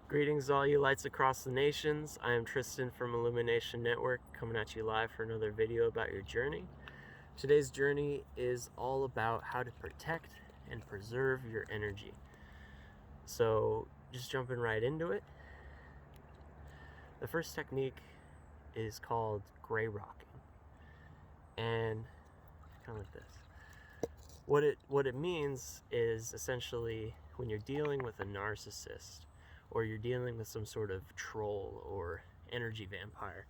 Greetings, all you lights across the nations. I am Tristan from IllumiNation Network, coming at you live for another video about your journey. Today's journey is all about how to protect and preserve your energy. So, just jumping right into it. The first technique is called gray rocking, and kind of like this. What it means is essentially when you're dealing with a narcissist, or you're dealing with some sort of troll or energy vampire,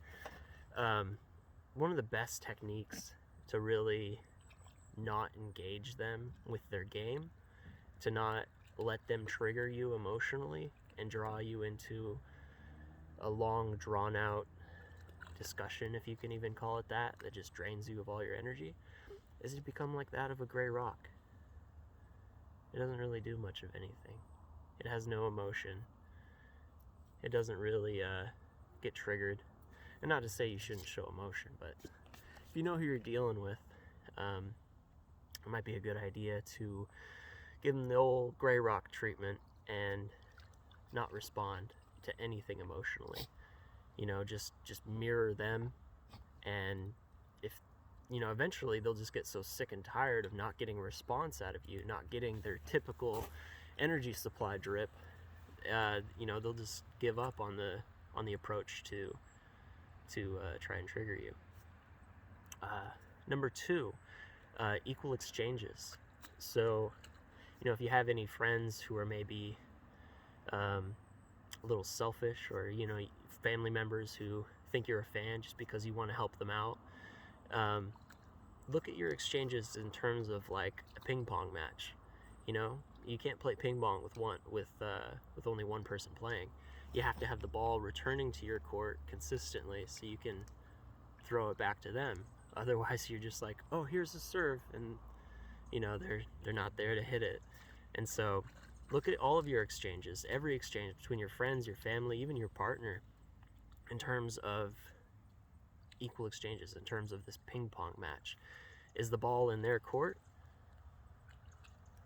one of the best techniques to really not engage them with their game, to not let them trigger you emotionally and draw you into a long, drawn-out discussion, if you can even call it that just drains you of all your energy, is to become like that of a gray rock. It doesn't really do much of anything. It has no emotion. It doesn't really get triggered. And not to say you shouldn't show emotion, but if you know who you're dealing with, it might be a good idea to give them the old gray rock treatment and not respond to anything emotionally. You know, just mirror them, and if eventually they'll just get so sick and tired of not getting a response out of you, not getting their typical energy supply drip. They'll just give up on the approach to try and trigger you. Number two, equal exchanges. So, if you have any friends who are maybe a little selfish, or family members who think you're a fan just because you want to help them out, look at your exchanges in terms of like a ping pong match. You can't play ping pong with only one person playing. You have to have the ball returning to your court consistently so you can throw it back to them. Otherwise, you're just like, oh, here's the serve, and they're not there to hit it. And so, look at all of your exchanges, every exchange between your friends, your family, even your partner, in terms of equal exchanges, in terms of this ping pong match. Is the ball in their court?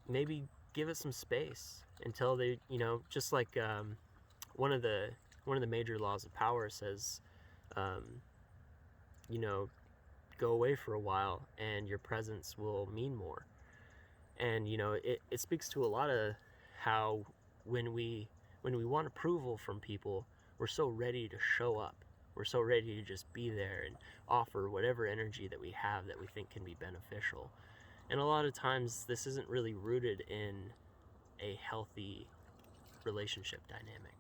Maybe give it some space until they, just like one of the major laws of power says, go away for a while and your presence will mean more. And it speaks to a lot of how when we want approval from people, we're so ready to show up. We're so ready to just be there and offer whatever energy that we have that we think can be beneficial. And a lot of times this isn't really rooted in a healthy relationship dynamic.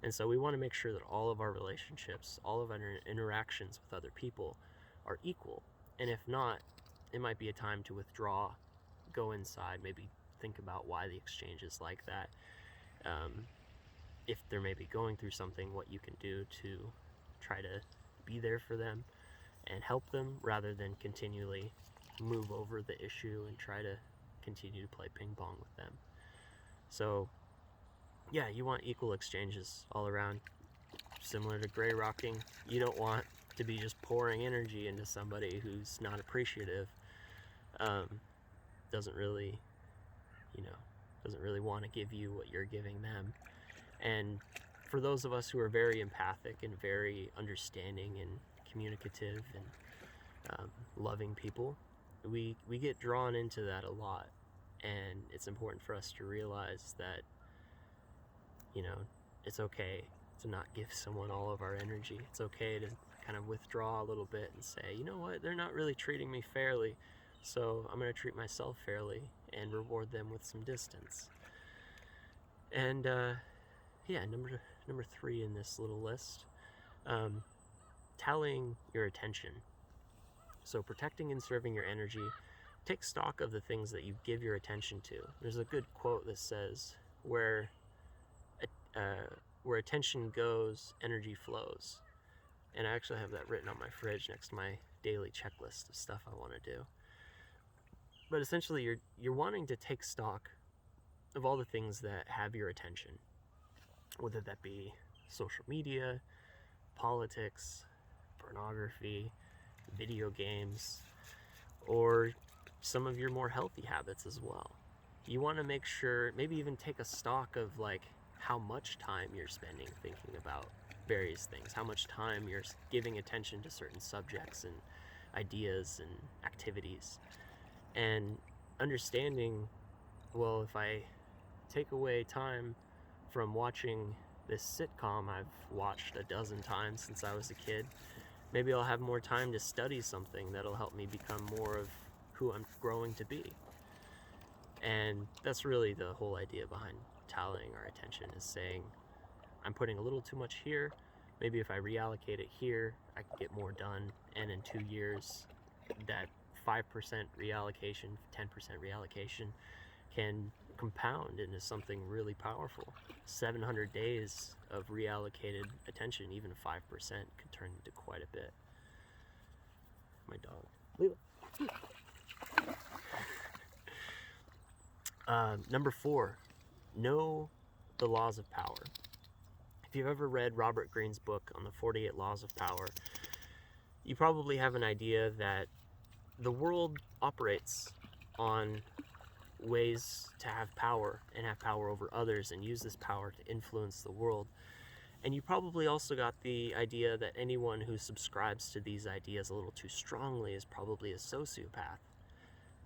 And so we want to make sure that all of our relationships, all of our interactions with other people are equal. And if not, it might be a time to withdraw, go inside, maybe think about why the exchange is like that. If they're maybe going through something, what you can do to try to be there for them and help them, rather than continually move over the issue and try to continue to play ping pong with them. So yeah, you want equal exchanges all around. Similar to gray rocking, you don't want to be just pouring energy into somebody who's not appreciative, doesn't really want to give you what you're giving them. And for those of us who are very empathic and very understanding and communicative and loving people, we get drawn into that a lot. And it's important for us to realize that it's okay to not give someone all of our energy. It's okay to kind of withdraw a little bit and say, you know what, they're not really treating me fairly, so I'm going to treat myself fairly and reward them with some distance. And number three in this little list, tallying your attention. So protecting and serving your energy, take stock of the things that you give your attention to. There's a good quote that says, where attention goes, energy flows. And I actually have that written on my fridge next to my daily checklist of stuff I want to do. But essentially, you're wanting to take stock of all the things that have your attention, whether that be social media, politics, pornography, video games, or some of your more healthy habits as well. You want to make sure, maybe even take a stock of like how much time you're spending thinking about various things, how much time you're giving attention to certain subjects and ideas and activities. And understanding, well, if I take away time from watching this sitcom I've watched a dozen times since I was a kid, maybe I'll have more time to study something that'll help me become more of who I'm growing to be. And that's really the whole idea behind tallying our attention, is saying, I'm putting a little too much here. Maybe if I reallocate it here, I can get more done. And in 2 years, that 5% reallocation, 10% reallocation can compound into something really powerful. 700 days of reallocated attention, even 5%, could turn into quite a bit. My dog. Leela. Number 4, know the laws of power. If you've ever read Robert Greene's book on the 48 Laws of Power, you probably have an idea that the world operates on ways to have power and have power over others and use this power to influence the world. And you probably also got the idea that anyone who subscribes to these ideas a little too strongly is probably a sociopath.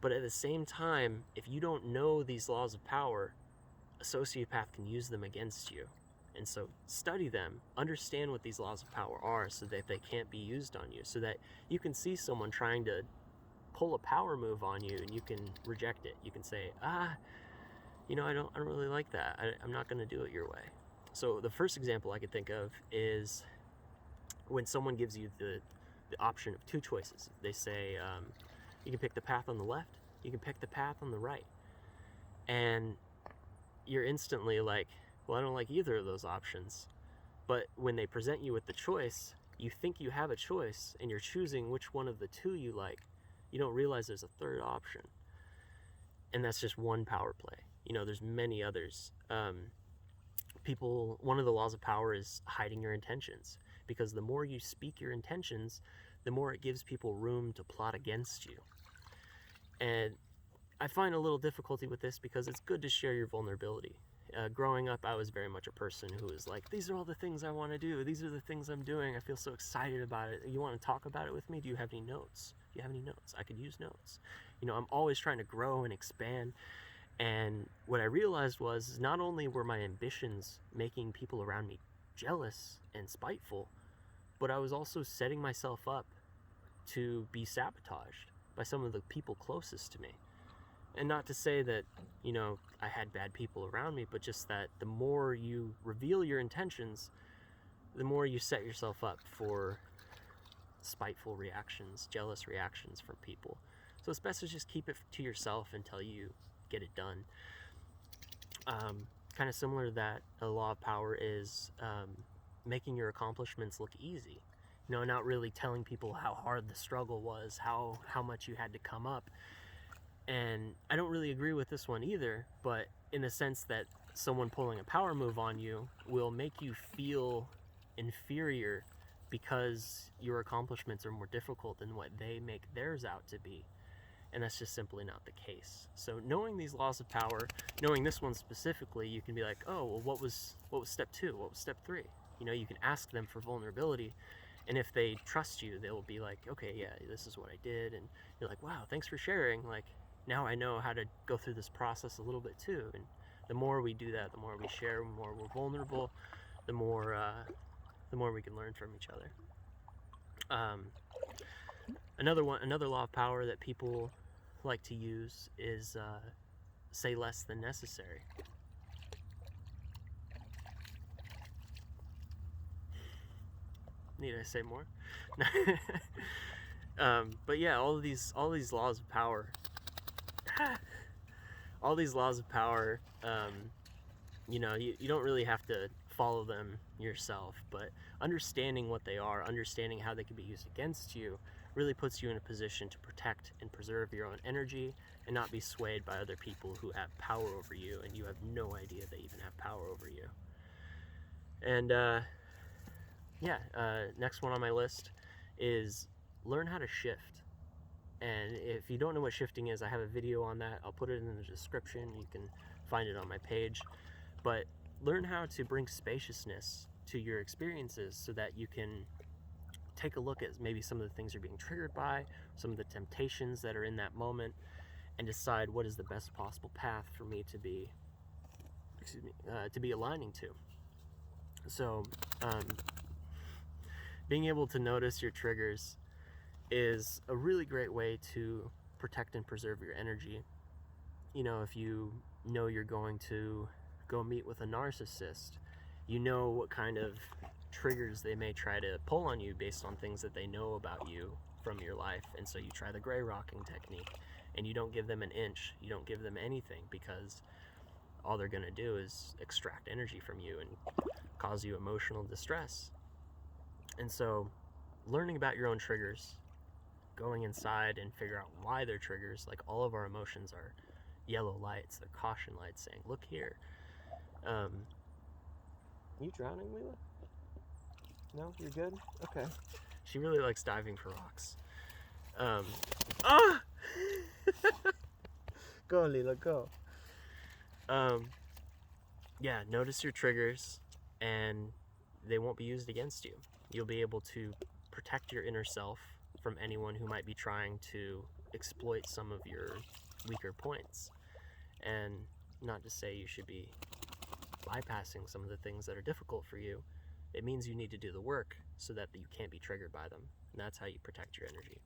But at the same time, if you don't know these laws of power, a sociopath can use them against you. And so study them, understand what these laws of power are so that they can't be used on you, so that you can see someone trying to pull a power move on you and you can reject it. You can say, I don't really like that. I'm not going to do it your way. So the first example I could think of is when someone gives you the option of 2 choices. They say, you can pick the path on the left, you can pick the path on the right. And you're instantly like, well, I don't like either of those options. But when they present you with the choice, you think you have a choice and you're choosing which one of the 2 you like. You don't realize there's a third option. And that's just one power play. There's many others. One of the laws of power is hiding your intentions, because the more you speak your intentions, the more it gives people room to plot against you. And I find a little difficulty with this because it's good to share your vulnerability. Growing up, I was very much a person who was like, these are all the things I want to do. These are the things I'm doing. I feel so excited about it. You want to talk about it with me? Do you have any notes? Do you have any notes? I could use notes. I'm always trying to grow and expand. And what I realized was not only were my ambitions making people around me jealous and spiteful, but I was also setting myself up to be sabotaged by some of the people closest to me. And not to say that, I had bad people around me, but just that the more you reveal your intentions, the more you set yourself up for spiteful reactions, jealous reactions from people. So it's best to just keep it to yourself until you get it done. Kind of similar to that, a law of power is making your accomplishments look easy. Not really telling people how hard the struggle was, how much you had to come up. And I don't really agree with this one either, but in the sense that someone pulling a power move on you will make you feel inferior because your accomplishments are more difficult than what they make theirs out to be. And that's just simply not the case. So knowing these laws of power, knowing this one specifically, you can be like, oh, well, what was step 2? What was step 3? You can ask them for vulnerability. And if they trust you, they'll be like, okay, yeah, this is what I did. And you're like, wow, thanks for sharing. Like, now I know how to go through this process a little bit too. And the more we do that, the more we share, the more we're vulnerable, the more we can learn from each other. Another law of power that people like to use is say less than necessary. Need I say more? But yeah, all these laws of power. All these laws of power, you don't really have to follow them yourself, but understanding what they are, understanding how they can be used against you, really puts you in a position to protect and preserve your own energy and not be swayed by other people who have power over you and you have no idea they even have power over you. And next one on my list is learn how to shift. And if you don't know what shifting is, I have a video on that. I'll put it in the description. You can find it on my page. But learn how to bring spaciousness to your experiences so that you can take a look at maybe some of the things you're being triggered by, some of the temptations that are in that moment, and decide what is the best possible path for me to be, to be aligning to. So, being able to notice your triggers is a really great way to protect and preserve your energy. You know, if you know you're going to go meet with a narcissist, you know what kind of triggers they may try to pull on you based on things that they know about you from your life. And so you try the gray rocking technique, and you don't give them an inch, you don't give them anything, because all they're going to do is extract energy from you and cause you emotional distress. And so learning about your own triggers, going inside and figure out why they're triggers, like all of our emotions are yellow lights, they're caution lights saying, look here. You drowning, Leela? No, you're good? Okay. She really likes diving for rocks. Go, Leela, go. Yeah, notice your triggers, and they won't be used against you. You'll be able to protect your inner self from anyone who might be trying to exploit some of your weaker points. And not to say you should be bypassing some of the things that are difficult for you. It means you need to do the work so that you can't be triggered by them. And that's how you protect your energy.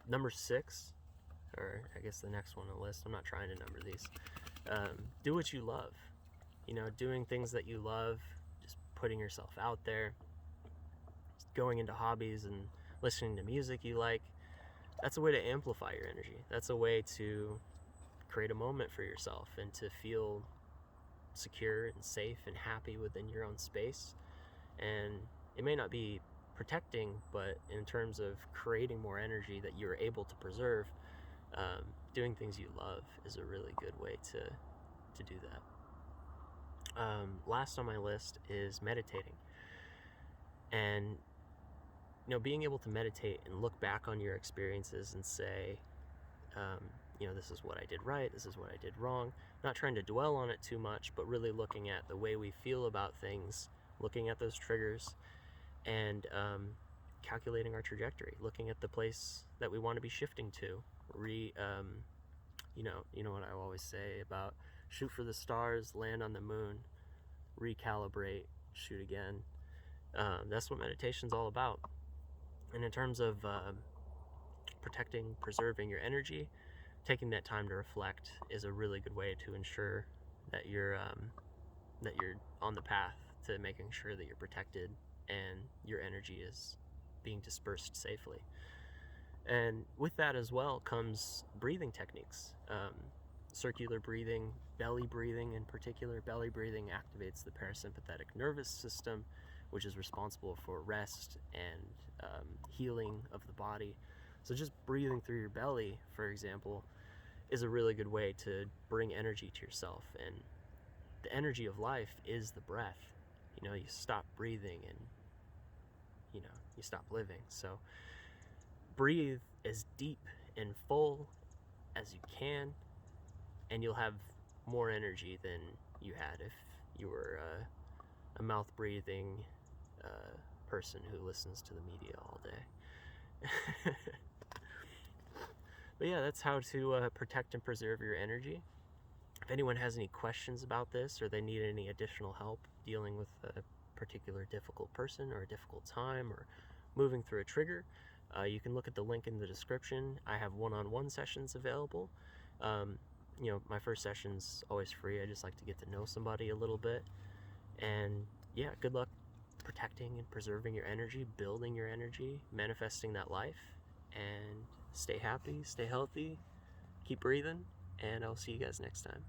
Number 6, or I guess the next one on the list, I'm not trying to number these. Do what you love. You know, doing things that you love, just putting yourself out there, going into hobbies and listening to music you like. That's a way to amplify your energy. That's a way to create a moment for yourself and to feel secure and safe and happy within your own space. And it may not be protecting, but in terms of creating more energy that you're able to preserve, doing things you love is a really good way to do that. Last on my list is meditating. And you know, being able to meditate and look back on your experiences and say, you know, this is what I did right, this is what I did wrong. Not trying to dwell on it too much, but really looking at the way we feel about things, looking at those triggers, and calculating our trajectory, looking at the place that we want to be shifting to. You know what I always say about shoot for the stars, land on the moon, recalibrate, shoot again. That's what meditation's all about. And in terms of protecting, preserving your energy, taking that time to reflect is a really good way to ensure that you're on the path to making sure that you're protected and your energy is being dispersed safely. And with that as well comes breathing techniques. Circular breathing, belly breathing in particular. Belly breathing activates the parasympathetic nervous system, which is responsible for rest and healing of the body. So just breathing through your belly, for example, is a really good way to bring energy to yourself. And the energy of life is the breath. You know, you stop breathing and, you know, you stop living. So breathe as deep and full as you can, and you'll have more energy than you had if you were a mouth-breathing person who listens to the media all day. But yeah, that's how to protect and preserve your energy. If anyone has any questions about this, or they need any additional help dealing with a particular difficult person or a difficult time or moving through a trigger, you can look at the link in the description. I have one-on-one sessions available. You know, my first session's always free. I just like to get to know somebody a little bit. And yeah, good luck protecting and preserving your energy, building your energy, manifesting that life, and stay happy, stay healthy, keep breathing, and I'll see you guys next time.